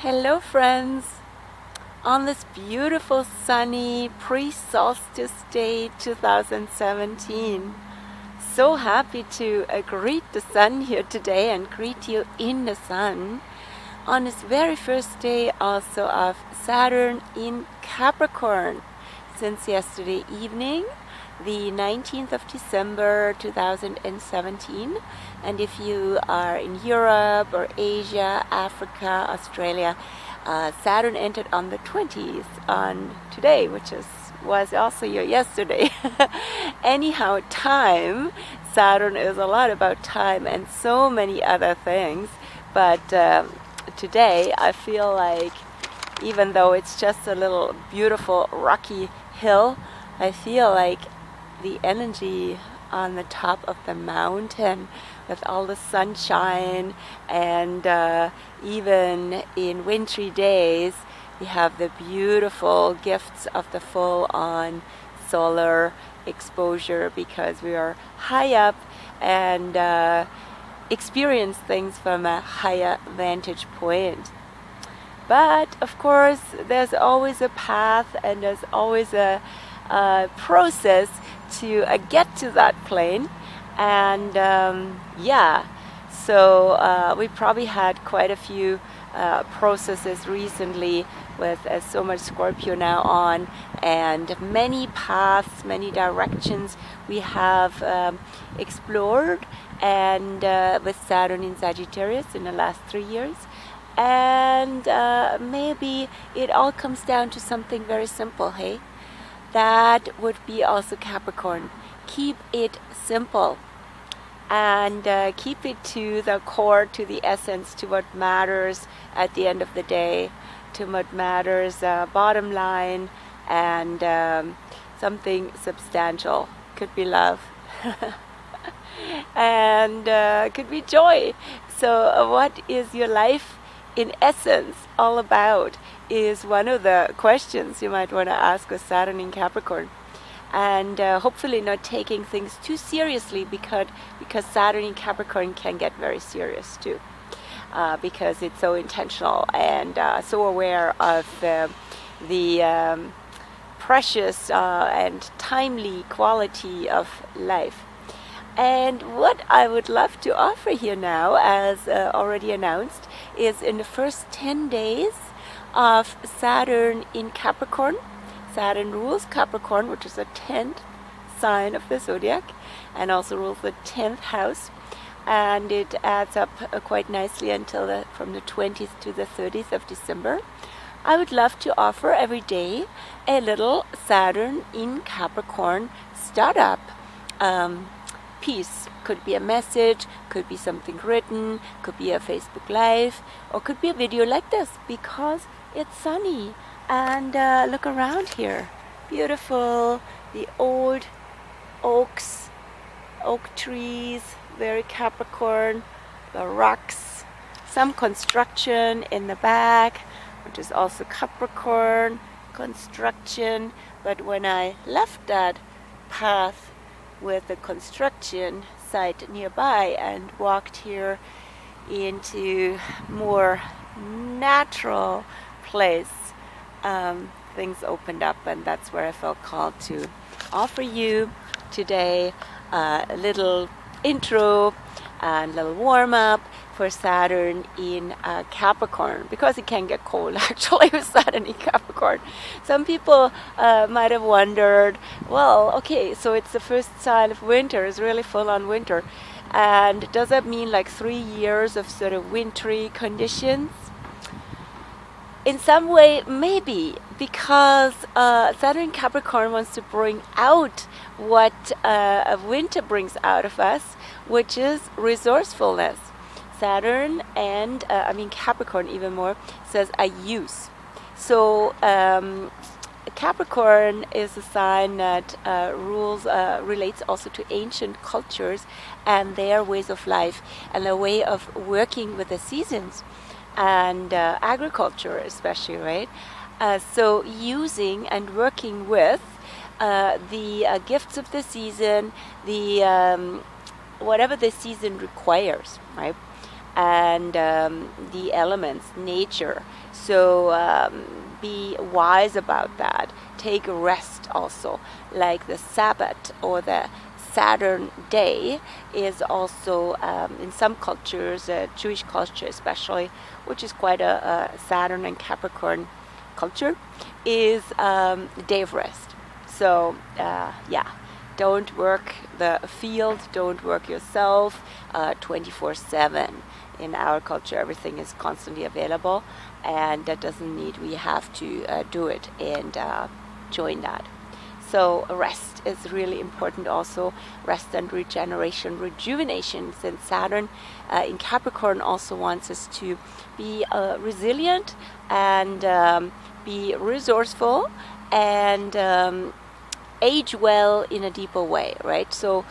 Hello friends! On this beautiful sunny pre-solstice day 2017, so happy to greet the sun here today and greet you in the sun on this very first day also of Saturn in Capricorn since yesterday evening, the 19th of December 2017. And if you are in Europe or Asia, Africa, Australia, Saturn entered on the 20th on today, which was also your yesterday. Anyhow, time, Saturn is a lot about time and so many other things, but today I feel like, even though it's just a little beautiful rocky hill, I feel like the energy on the top of the mountain with all the sunshine, and even in wintry days we have the beautiful gifts of the full-on solar exposure because we are high up and experience things from a higher vantage point. But of course there's always a path and there's always a process to get to that plane, and so we probably had quite a few processes recently with so much Scorpio now on, and many paths, many directions we have explored, and with Saturn in Sagittarius in the last 3 years. And maybe it all comes down to something very simple, hey? That would be also Capricorn. Keep it simple and keep it to the core, to the essence, to what matters at the end of the day, to what matters bottom line, and something substantial. Could be love and could be joy. So what is your life in essence all about is one of the questions you might want to ask with Saturn in Capricorn, and hopefully not taking things too seriously, because Saturn in Capricorn can get very serious too, because it's so intentional and so aware of the precious and timely quality of life. And what I would love to offer here now, as already announced, is in the first 10 days of Saturn in Capricorn. Saturn rules Capricorn, which is the 10th sign of the zodiac, and also rules the 10th house, and it adds up quite nicely until from the 20th to the 30th of December. I would love to offer every day a little Saturn in Capricorn startup piece. Could be a message, could be something written, could be a Facebook Live, or could be a video like this, because it's sunny. And look around here, beautiful, the old oak trees, very Capricorn, the rocks, some construction in the back, which is also Capricorn construction. But when I left that path with the construction site nearby and walked here into more natural place, things opened up, and that's where I felt called to offer you today a little intro and a little warm-up for Saturn in Capricorn, because it can get cold actually with Saturn in Capricorn. Some people might have wondered, well, okay, so it's the first sign of winter, it's really full-on winter, and does that mean like 3 years of sort of wintry conditions? In some way, maybe, because Saturn in Capricorn wants to bring out what winter brings out of us, which is resourcefulness. Saturn and Capricorn even more says I use. So Capricorn is a sign that relates also to ancient cultures and their ways of life and their way of working with the seasons and agriculture especially, right? So using and working with the gifts of the season, the whatever the season requires, right? and the elements, nature. So be wise about that. Take a rest also, like the Sabbath or the Saturn day is also in some cultures, Jewish culture especially, which is quite a Saturn and Capricorn culture, is a day of rest. So yeah, don't work the field, don't work yourself 24/7. In our culture, everything is constantly available, and that doesn't need, we have to do it and join that. So rest is really important also, rest and regeneration, rejuvenation, since Saturn in Capricorn also wants us to be resilient and be resourceful and age well in a deeper way, right? So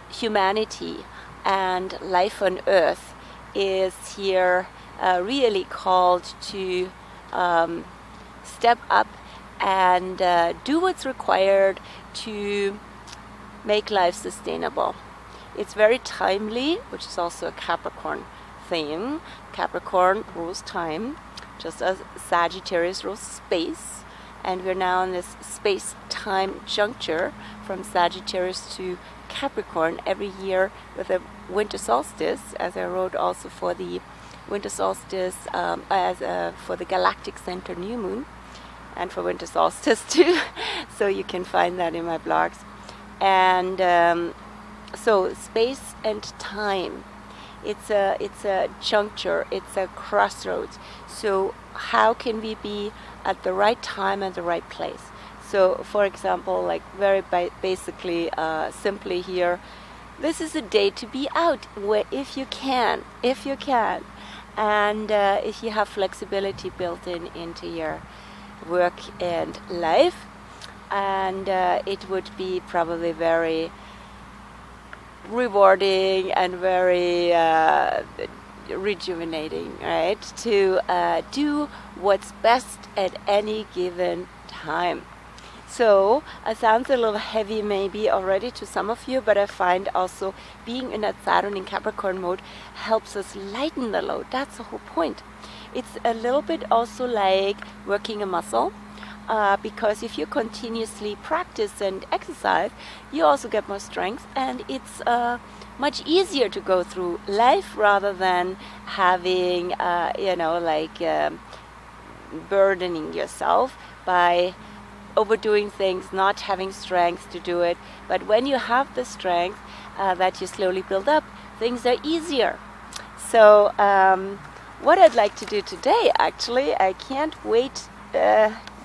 humanity and life on Earth is here really called to step up and do what's required to make life sustainable. It's very timely, which is also a Capricorn theme. Capricorn rules time, just as Sagittarius rules space. And we're now in this space-time juncture from Sagittarius to Capricorn every year with a winter solstice, as I wrote also for the winter solstice, for the galactic center new moon, and for winter solstice too. So you can find that in my blogs. And so space and time, it's a juncture, it's a crossroads. So how can we be at the right time and the right place? So for example, like very basically, simply here, this is a day to be out where if you can, and if you have flexibility built into your work and life, and it would be probably very rewarding and very rejuvenating, right, to do what's best at any given time. So it sounds a little heavy maybe already to some of you, but I find also being in that Saturn in Capricorn mode helps us lighten the load. That's the whole point. It's a little bit also like working a muscle, because if you continuously practice and exercise, you also get more strength, and it's much easier to go through life rather than having, burdening yourself by overdoing things, not having strength to do it. But when you have the strength that you slowly build up, things are easier. So what I'd like to do today, actually, I can't wait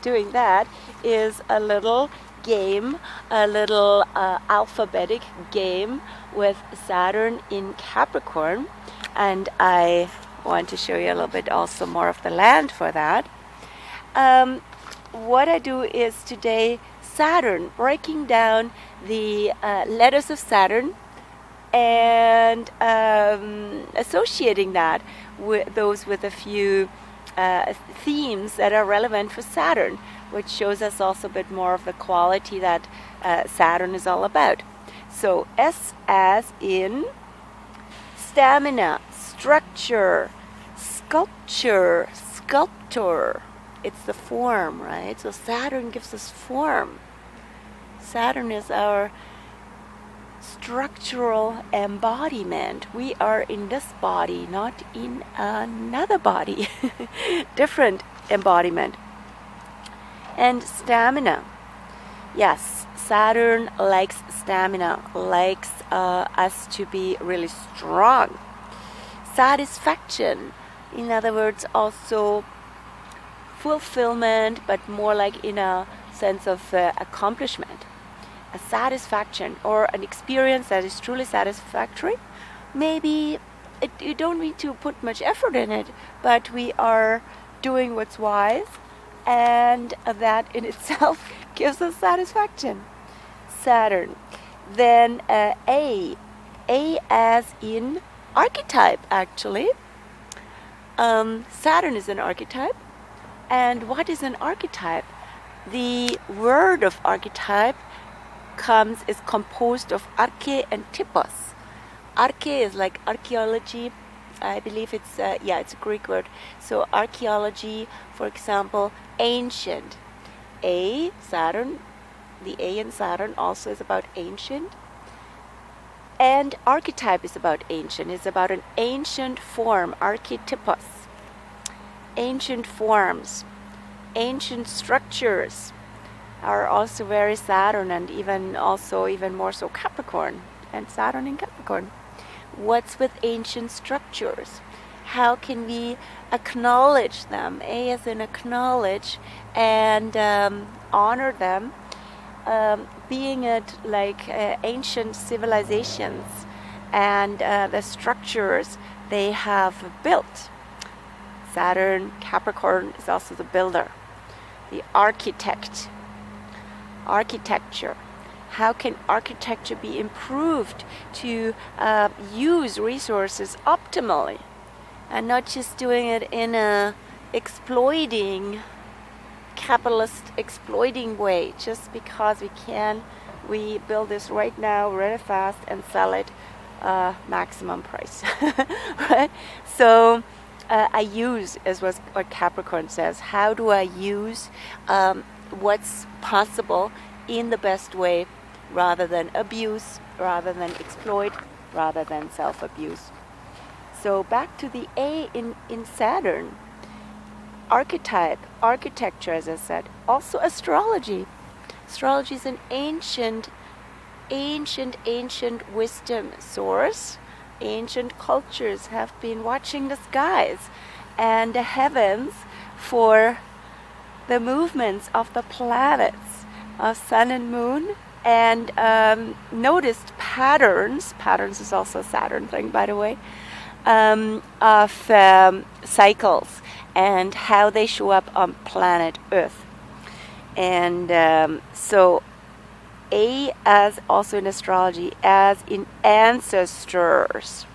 doing that, is a little game, a little alphabetic game with Saturn in Capricorn. And I want to show you a little bit also more of the land for that. What I do is today Saturn, breaking down the letters of Saturn and associating that with those with a few themes that are relevant for Saturn, which shows us also a bit more of the quality that Saturn is all about. So S as in stamina, structure, sculpture, sculptor. It's the form, right? So Saturn gives us form. Saturn is our structural embodiment. We are in this body, not in another body. Different embodiment. And stamina. Yes, Saturn likes stamina, likes us to be really strong. Satisfaction, in other words, also fulfillment, but more like in a sense of accomplishment. A satisfaction or an experience that is truly satisfactory. Maybe you don't need to put much effort in it, but we are doing what's wise, and that in itself gives us satisfaction. Saturn. Then A as in archetype, actually. Saturn is an archetype. And what is an archetype? The word of archetype is composed of arche and typos. Arche is like archaeology, I believe it's it's a Greek word. So archaeology, for example, ancient. Saturn, the A in Saturn also is about ancient. And archetype is about ancient. It's about an ancient form, archetypos. Ancient forms, ancient structures are also very Saturn, and even more so Capricorn, and Saturn in Capricorn. What's with ancient structures? How can we acknowledge them? A as in acknowledge and honor them, being it like ancient civilizations and the structures they have built. Saturn, Capricorn is also the builder, the architect. Architecture. How can architecture be improved to use resources optimally and not just doing it in a exploiting, capitalist exploiting way, just because we build this right now really fast and sell it maximum price. Right? So I use, as what Capricorn says, how do I use what's possible in the best way, rather than abuse, rather than exploit, rather than self-abuse. So back to the A in Saturn. Archetype, architecture, as I said. Also astrology. Astrology is an ancient wisdom source. Ancient cultures have been watching the skies and the heavens for the movements of the planets, of sun and moon, and noticed patterns is also a Saturn thing, by the way, of cycles and how they show up on planet Earth. And so A, as also in astrology, as in ancestors,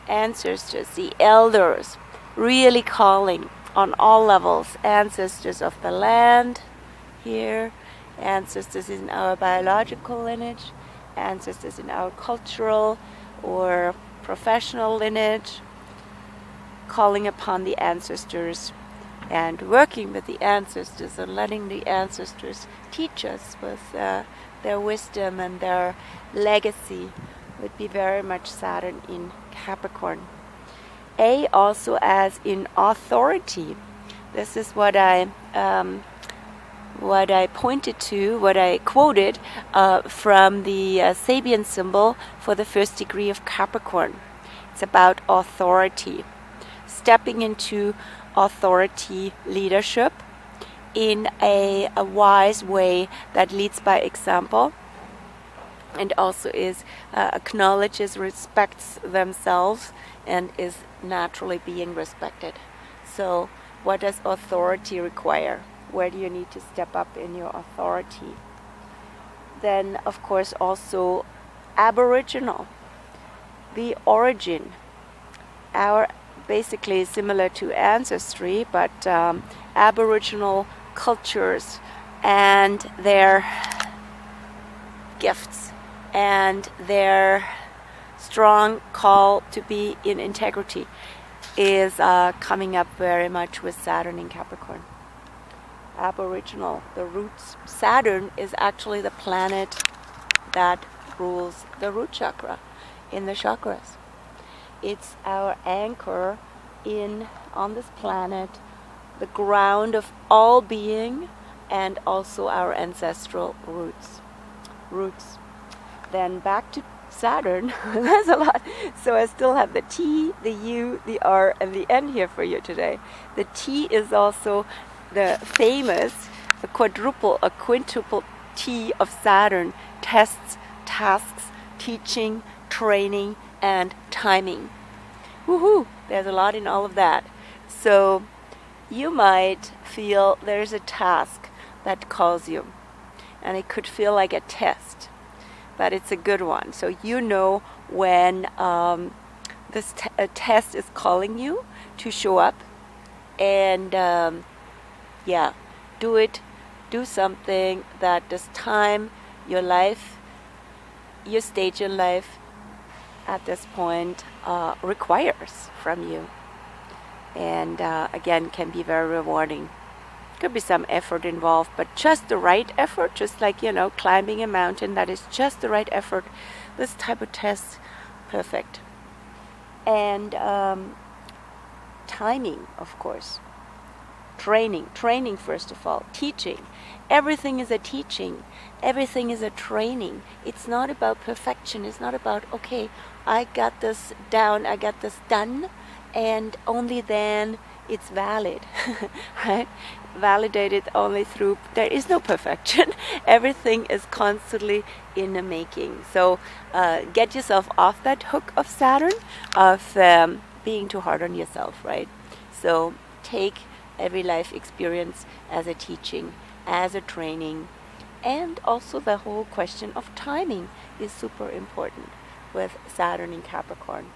the elders, really calling on all levels, ancestors of the land here, ancestors in our biological lineage, ancestors in our cultural or professional lineage, calling upon the ancestors and working with the ancestors and letting the ancestors teach us with their wisdom and their legacy would be very much Saturn in Capricorn. A also as in authority. This is what I pointed to, what I quoted from the Sabian symbol for the first degree of Capricorn. It's about authority, stepping into authority leadership in a wise way that leads by example, and also is acknowledges, respects themselves, and is naturally being respected. So what does authority require? Where do you need to step up in your authority? Then, of course, also Aboriginal, the origin. Our basically similar to ancestry, but Aboriginal cultures and their gifts and their strong call to be in integrity is coming up very much with Saturn in Capricorn. Aboriginal, the roots. Saturn is actually the planet that rules the root chakra in the chakras. It's our anchor on this planet, the ground of all being, and also our ancestral roots. Then back to Saturn. That's a lot. So I still have the T, the U, the R, and the N here for you today. The T is also the famous, a quintuple T of Saturn: tests, tasks, teaching, training, and timing. Woohoo! There's a lot in all of that. So you might feel there's a task that calls you, and it could feel like a test, but it's a good one. So you know when this test is calling you to show up, and do something that does time your life, your stage in life, at this point requires from you. And again, can be very rewarding. Could be some effort involved, but just the right effort, just like, you know, climbing a mountain, that is just the right effort. This type of test, perfect. And timing, of course. Training first of all, teaching. Everything is a teaching. Everything is a training. It's not about perfection. It's not about, okay, I got this down, I got this done, and only then it's valid, right? Validated only through, there is no perfection. Everything is constantly in the making. So get yourself off that hook of Saturn, of being too hard on yourself, right? So take every life experience as a teaching, as a training, and also the whole question of timing is super important with Saturn in Capricorn.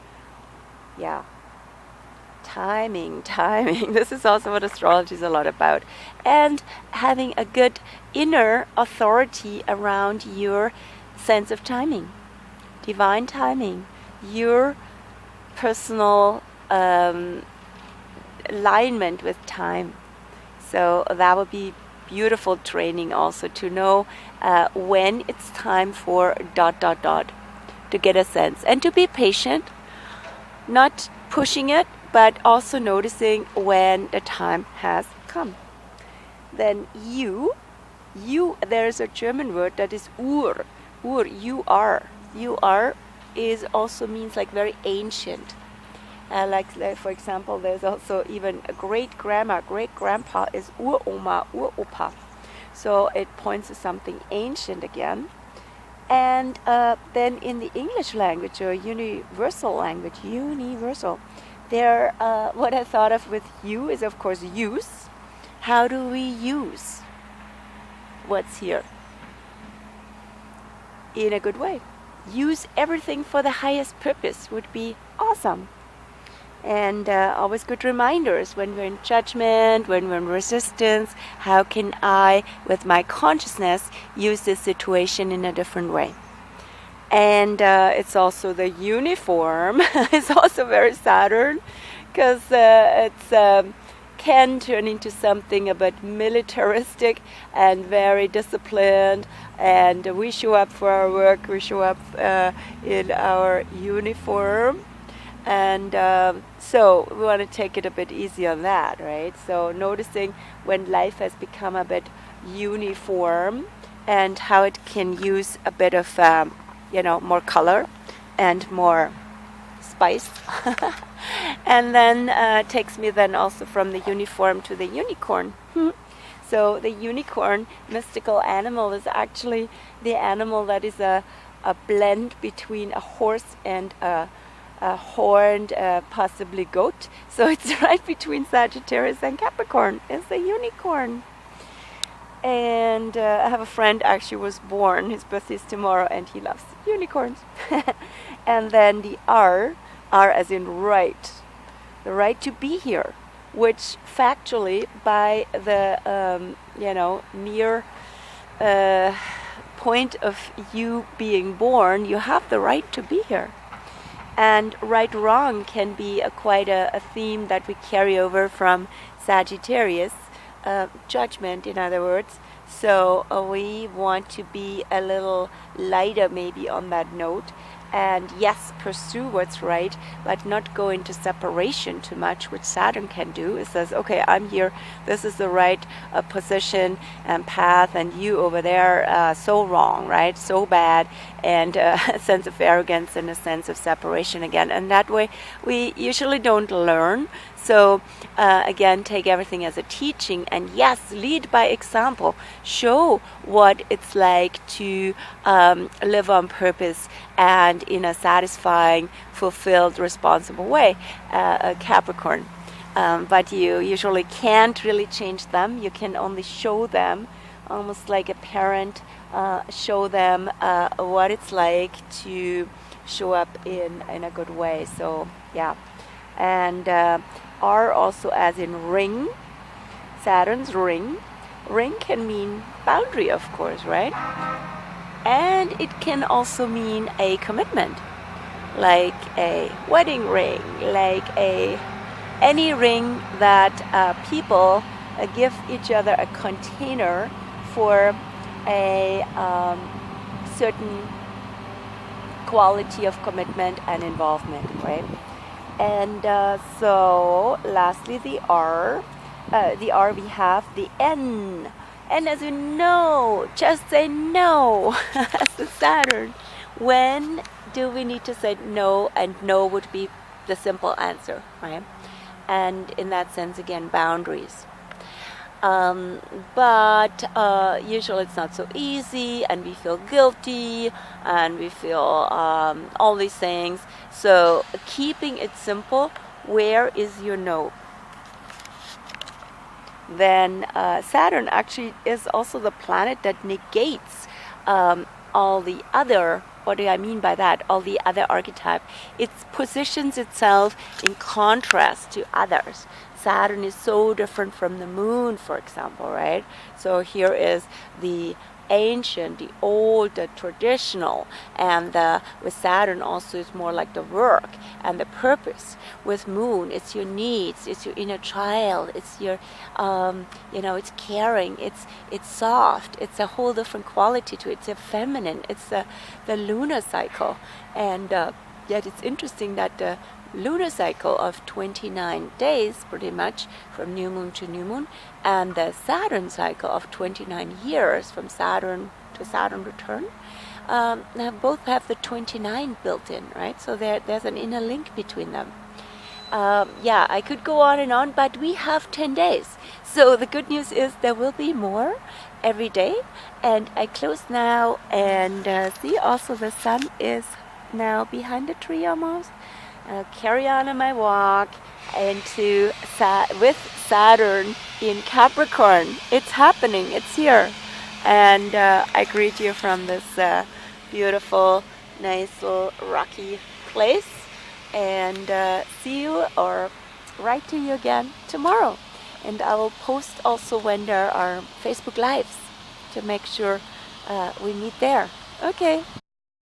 Yeah. Timing. This is also what astrology is a lot about. And having a good inner authority around your sense of timing. Divine timing. Your personal alignment with time. So that would be beautiful training also to know when it's time for ... to get a sense. And to be patient, not pushing it, but also noticing when the time has come. Then you, there's a German word that is Ur, you are. You are is also means like very ancient. Like for example, there's also even a great-grandpa is Uroma, Uropa. So it points to something ancient again. And then in the English language, or universal language, there, what I thought of with you is, of course, use. How do we use what's here? In a good way. Use everything for the highest purpose would be awesome. And always good reminders when we're in judgment, when we're in resistance. How can I, with my consciousness, use this situation in a different way? And it's also the uniform. It's also very Saturn, because it's can turn into something a bit militaristic and very disciplined. And we show up for our work. We show up in our uniform. And so we want to take it a bit easy on that, right? So noticing when life has become a bit uniform and how it can use a bit of, more color and more spice. And then takes me then also from the uniform to the unicorn. So the unicorn, mystical animal, is actually the animal that is a blend between a horse and a horned, possibly goat. So it's right between Sagittarius and Capricorn. It's a unicorn. And I have a friend actually was born, his birthday is tomorrow, and he loves unicorns. And then the R as in right, the right to be here, which factually by the mere point of you being born, you have the right to be here. And right wrong can be quite a theme that we carry over from Sagittarius, judgment in other words. So we want to be a little lighter maybe on that note, and yes, pursue what's right, but not go into separation too much, which Saturn can do. It says, okay, I'm here, this is the right position and path, and you over there, so wrong, right, so bad, and a sense of arrogance and a sense of separation again. And that way we usually don't learn. So again, take everything as a teaching, and yes, lead by example. Show what it's like to live on purpose and in a satisfying, fulfilled, responsible way, Capricorn. But you usually can't really change them. You can only show them, almost like a parent, show them what it's like to show up in a good way. So yeah. And R also as in ring, Saturn's ring. Ring can mean boundary, of course, right? And it can also mean a commitment. like a wedding ring, like any ring that people give each other a container for a certain quality of commitment and involvement, right? And so lastly, the R we have the N. And as you know, just say no. As the Saturn. When do we need to say no? And no would be the simple answer, right? And in that sense, again, boundaries. But usually it's not so easy, and we feel guilty, and we feel all these things. So keeping it simple, where is your no? Then Saturn actually is also the planet that negates all the other, what do I mean by that? All the other archetype. It positions itself in contrast to others. Saturn is so different from the moon, for example, right? So here is the ancient, the old, the traditional, and with Saturn also it's more like the work and the purpose. With moon, it's your needs, it's your inner child, it's your, it's caring, it's soft, it's a whole different quality to it. It's a feminine, it's the lunar cycle, and yet it's interesting that the lunar cycle of 29 days, pretty much, from new moon to new moon, and the Saturn cycle of 29 years from Saturn to Saturn return, both have the 29 built in, right? So there's an inner link between them. Yeah, I could go on and on, but we have 10 days. So the good news is there will be more every day. And I close now, and see, also the sun is now behind the tree almost. I'll carry on my walk into with Saturn in Capricorn. It's happening, it's here. And I greet you from this beautiful, nice little rocky place. And see you or write to you again tomorrow. And I will post also when there are Facebook Lives to make sure we meet there. Okay.